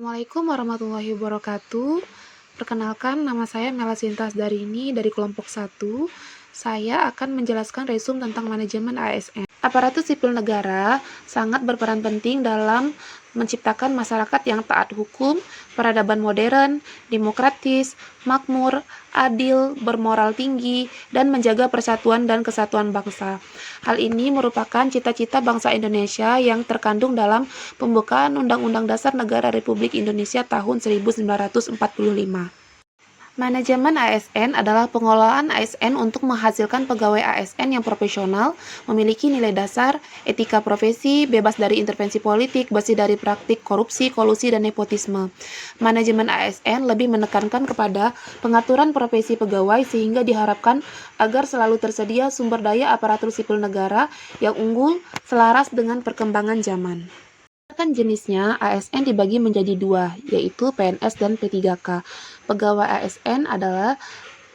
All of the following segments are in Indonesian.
Assalamualaikum warahmatullahi wabarakatuh. Perkenalkan, nama saya Mela Sinta Asdarini dari kelompok 1. Saya akan menjelaskan resum tentang manajemen ASN. Aparatur sipil negara sangat berperan penting dalam menciptakan masyarakat yang taat hukum, peradaban modern, demokratis, makmur, adil, bermoral tinggi, dan menjaga persatuan dan kesatuan bangsa. Hal ini merupakan cita-cita bangsa Indonesia yang terkandung dalam pembukaan Undang-Undang Dasar Negara Republik Indonesia tahun 1945. Manajemen ASN adalah pengelolaan ASN untuk menghasilkan pegawai ASN yang profesional, memiliki nilai dasar, etika profesi, bebas dari intervensi politik, bersih dari praktik korupsi, kolusi, dan nepotisme. Manajemen ASN lebih menekankan kepada pengaturan profesi pegawai sehingga diharapkan agar selalu tersedia sumber daya aparatur sipil negara yang unggul selaras dengan perkembangan zaman. Jenisnya, ASN dibagi menjadi dua, yaitu PNS dan P3K. Pegawai ASN adalah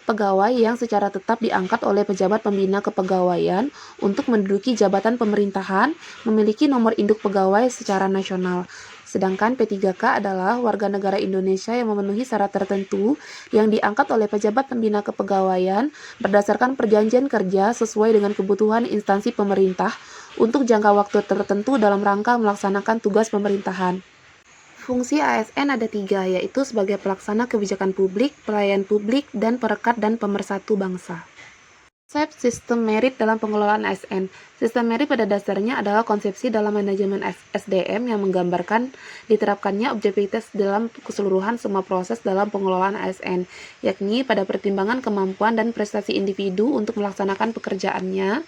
pegawai yang secara tetap diangkat oleh pejabat pembina kepegawaian untuk menduduki jabatan pemerintahan, memiliki nomor induk pegawai secara nasional. Sedangkan P3K adalah warga negara Indonesia yang memenuhi syarat tertentu yang diangkat oleh pejabat pembina kepegawaian berdasarkan perjanjian kerja sesuai dengan kebutuhan instansi pemerintah untuk jangka waktu tertentu dalam rangka melaksanakan tugas pemerintahan. Fungsi ASN ada 3, yaitu sebagai pelaksana kebijakan publik, pelayan publik, dan perekat dan pemersatu bangsa. Konsep sistem merit dalam pengelolaan ASN. Sistem merit pada dasarnya adalah konsepsi dalam manajemen SDM yang menggambarkan diterapkannya objektivitas dalam keseluruhan semua proses dalam pengelolaan ASN, yakni pada pertimbangan kemampuan dan prestasi individu untuk melaksanakan pekerjaannya.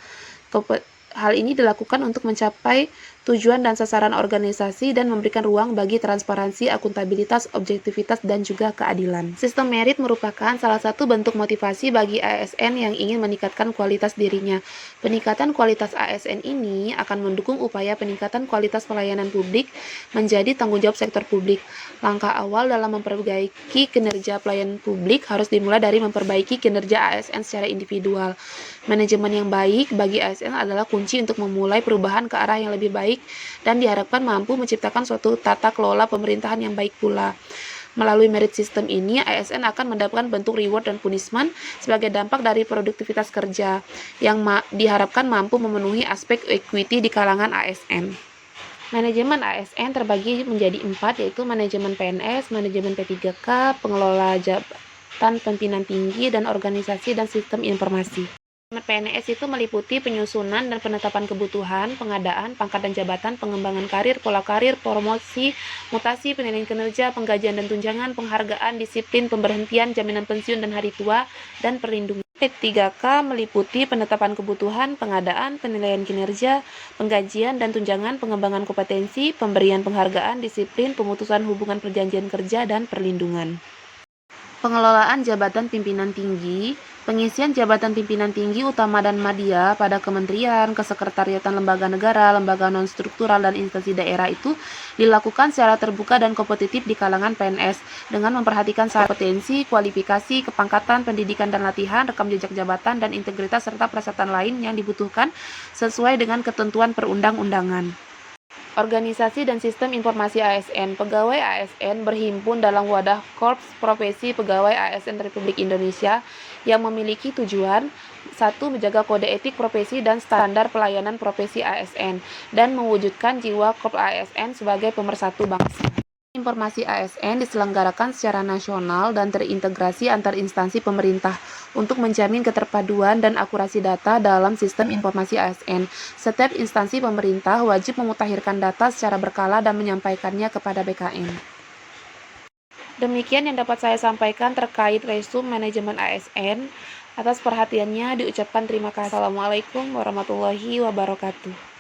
Hal ini dilakukan untuk mencapai tujuan dan sasaran organisasi dan memberikan ruang bagi transparansi, akuntabilitas, objektivitas, dan juga keadilan. Sistem merit merupakan salah satu bentuk motivasi bagi ASN yang ingin meningkatkan kualitas dirinya. Peningkatan kualitas ASN ini akan mendukung upaya peningkatan kualitas pelayanan publik menjadi tanggung jawab sektor publik. Langkah awal dalam memperbaiki kinerja pelayanan publik harus dimulai dari memperbaiki kinerja ASN secara individual. Manajemen yang baik bagi ASN adalah kunci untuk memulai perubahan ke arah yang lebih baik dan diharapkan mampu menciptakan suatu tata kelola pemerintahan yang baik pula. Melalui merit system ini, ASN akan mendapatkan bentuk reward dan punishment sebagai dampak dari produktivitas kerja yang diharapkan mampu memenuhi aspek equity di kalangan ASN. Manajemen ASN terbagi menjadi 4, yaitu manajemen PNS, manajemen P3K, pengelola jabatan pimpinan tinggi, dan organisasi dan sistem informasi. PNS itu meliputi penyusunan dan penetapan kebutuhan, pengadaan, pangkat dan jabatan, pengembangan karir, pola karir, promosi, mutasi, penilaian kinerja, penggajian dan tunjangan, penghargaan, disiplin, pemberhentian, jaminan pensiun dan hari tua, dan perlindungan. P3K meliputi penetapan kebutuhan, pengadaan, penilaian kinerja, penggajian dan tunjangan, pengembangan kompetensi, pemberian penghargaan, disiplin, pemutusan hubungan perjanjian kerja, dan perlindungan. Pengelolaan jabatan pimpinan tinggi. Pengisian jabatan pimpinan tinggi utama dan madya pada kementerian, kesekretariatan lembaga negara, lembaga non-struktural, dan instansi daerah itu dilakukan secara terbuka dan kompetitif di kalangan PNS dengan memperhatikan syarat potensi, kualifikasi, kepangkatan, pendidikan dan latihan, rekam jejak jabatan, dan integritas serta persyaratan lain yang dibutuhkan sesuai dengan ketentuan perundang-undangan. Organisasi dan sistem informasi ASN. Pegawai ASN berhimpun dalam wadah Korps Profesi Pegawai ASN Republik Indonesia yang memiliki tujuan 1. Menjaga kode etik profesi dan standar pelayanan profesi ASN dan mewujudkan jiwa Korps ASN sebagai pemersatu bangsa. Informasi ASN diselenggarakan secara nasional dan terintegrasi antar instansi pemerintah untuk menjamin keterpaduan dan akurasi data dalam sistem informasi ASN. Setiap instansi pemerintah wajib memutakhirkan data secara berkala dan menyampaikannya kepada BKN. Demikian yang dapat saya sampaikan terkait resum manajemen ASN. Atas perhatiannya diucapkan terima kasih. Assalamualaikum warahmatullahi wabarakatuh.